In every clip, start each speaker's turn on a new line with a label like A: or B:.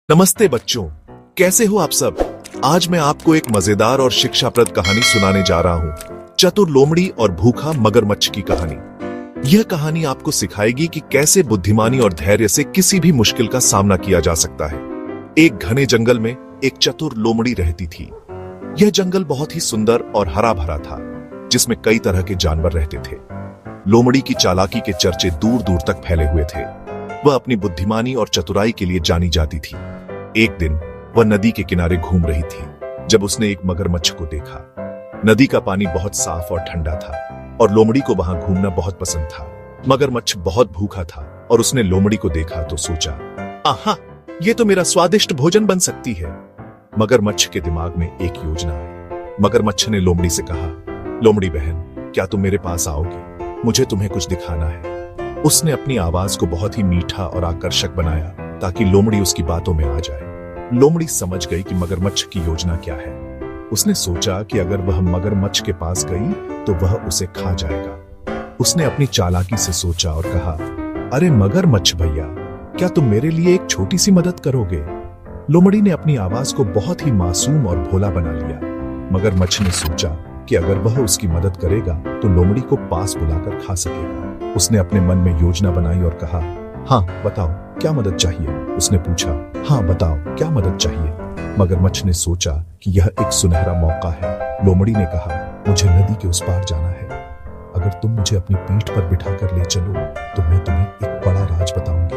A: नमस्ते बच्चों, कैसे हो आप सब। आज मैं आपको एक मजेदार और शिक्षाप्रद कहानी सुनाने जा रहा हूँ। चतुर लोमड़ी और भूखा मगरमच्छ की कहानी। यह कहानी आपको सिखाएगी कि कैसे बुद्धिमानी और धैर्य से किसी भी मुश्किल का सामना किया जा सकता है। एक घने जंगल में एक चतुर लोमड़ी रहती थी। यह जंगल बहुत ही सुंदर और हरा भरा था, जिसमें कई तरह के जानवर रहते थे। लोमड़ी की चालाकी के चर्चे दूर दूर तक फैले हुए थे। वह अपनी बुद्धिमानी और चतुराई के लिए जानी जाती थी। एक दिन वह नदी के किनारे घूम रही थी जब उसने एक मगरमच्छ को देखा। नदी का पानी बहुत साफ और ठंडा था और लोमड़ी को वहां घूमना बहुत पसंद था। मगरमच्छ बहुत भूखा था और उसने लोमड़ी को देखा तो सोचा, आहा, ये तो मेरा स्वादिष्ट भोजन बन सकती है। मगरमच्छ के दिमाग में एक योजना आई। मगरमच्छ ने लोमड़ी से कहा, लोमड़ी बहन, क्या तुम मेरे पास आओगी? मुझे तुम्हें कुछ दिखाना है। उसने अपनी आवाज को बहुत ही मीठा और आकर्षक बनाया ताकि लोमड़ी उसकी बातों में आ जाए। लोमड़ी समझ गई कि मगरमच्छ की योजना क्या है। उसने सोचा कि अगर वह मगरमच्छ के पास गई तो वह उसे खा जाएगा। उसने अपनी चालाकी से सोचा और कहा, अरे मगरमच्छ भैया, क्या तुम मेरे लिए एक छोटी सी मदद करोगे? लोमड़ी ने अपनी आवाज को बहुत ही मासूम और भोला बना लिया। मगरमच्छ ने सोचा कि अगर वह उसकी मदद करेगा तो लोमड़ी को पास बुलाकर खा सकेगा। उसने अपने मन में योजना बनाई और कहा, हाँ बताओ, क्या मदद चाहिए? उसने पूछा, हाँ बताओ, क्या मदद चाहिए? मगरमच्छ ने सोचा कि यह एक सुनहरा मौका है। लोमड़ी ने कहा, मुझे नदी के उस पार जाना है। अगर तुम मुझे अपनी पीठ पर बिठाकर ले चलो तो मैं तुम्हें एक बड़ा राज बताऊंगी।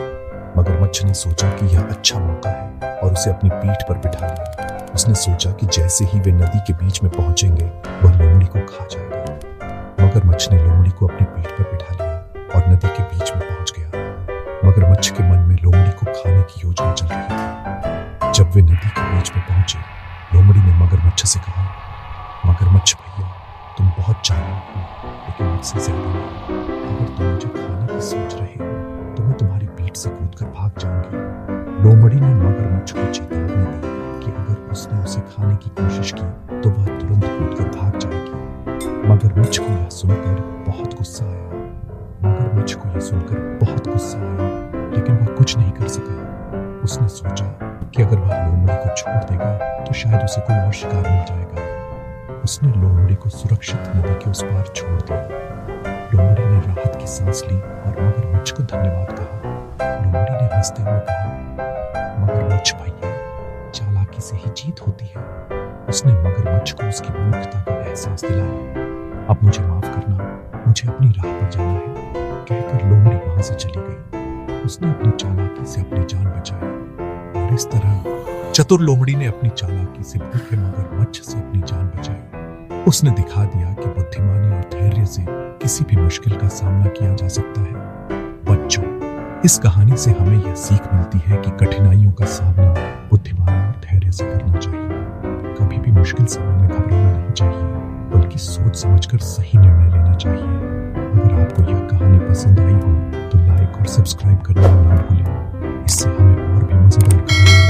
A: मगरमच्छ ने सोचा कि यह अच्छा मौका है और उसे अपनी पीठ पर बिठा लिया। उसने सोचा कि जैसे ही वे नदी के बीच में पहुंचेंगे वह लोमड़ी को खा जाएगा। मगरमच्छ ने लोमड़ी को अपनी पीठ पर बिठा लिया और नदी के बीच में पहुंच गया। मगरमच्छ के मन में लोमड़ी को खाने की योजना चल रही थी। जब वे नदी के बीच में पहुंचे, लोमड़ी ने मगरमच्छ से कहा, मगरमच्छ भैया, तुम बहुत चालाक हो, लेकिन मुझसे ज्यादा नहीं। अगर तुम मुझे खाने की सोच रहे हो तो मैं तुम्हारी पीठ से कूदकर भाग जाऊंगी। लोमड़ी ने मगरमच्छ को चेतावनी दी कि अगर उसने उसे खाने की कोशिश की तो वह तुरंत कूदकर भाग जाएगी। मगरमच्छ को यह सुनकर बहुत गुस्सा आया। लेकिन वह कुछ नहीं कर सका। उसने सोचा कि अगर वह लोमड़ी को छोड़ देगा तो शायद उसे कोई और शिकार मिल जाएगा। उसने लोमड़ी को सुरक्षित नदी के उस पार छोड़ दिया। लोमड़ी ने राहत की सांस ली और मगरमच्छ को धन्यवाद कहा। लोमड़ी ने हंसते हुए कहा, मगरमच्छ भैया, चालाकी से ही जीत होती है। उसने मगरमच्छ को उसकी मूर्खता का एहसास दिलाया। अब मुझे माफ करना, मुझे अपनी राह पर जाना है, कहकर लोमड़ी वहां से चली गई। उसने अपनी चालाकी से अपनी जान बचाई और इस तरह चतुर लोमड़ी ने अपनी चालाकी से भूखे मगरमच्छ से अपनी जान बचाई। उसने दिखा दिया कि बुद्धिमानी और धैर्य से किसी भी मुश्किल का सामना किया जा सकता है। बच्चों, इस कहानी से हमें यह सीख मिलती है कि कठिनाइयों का सामना बुद्धिमानी और धैर्य से करना चाहिए। कभी भी मुश्किल समय में घबराना नहीं चाहिए, बल्कि सोच समझकर सही निर्णय लेना चाहिए। अगर आपको यह कहानी पसंद आई हो तो लाइक और सब्सक्राइब करना ना भूलें। इससे हमें और भी मजेदार कहानी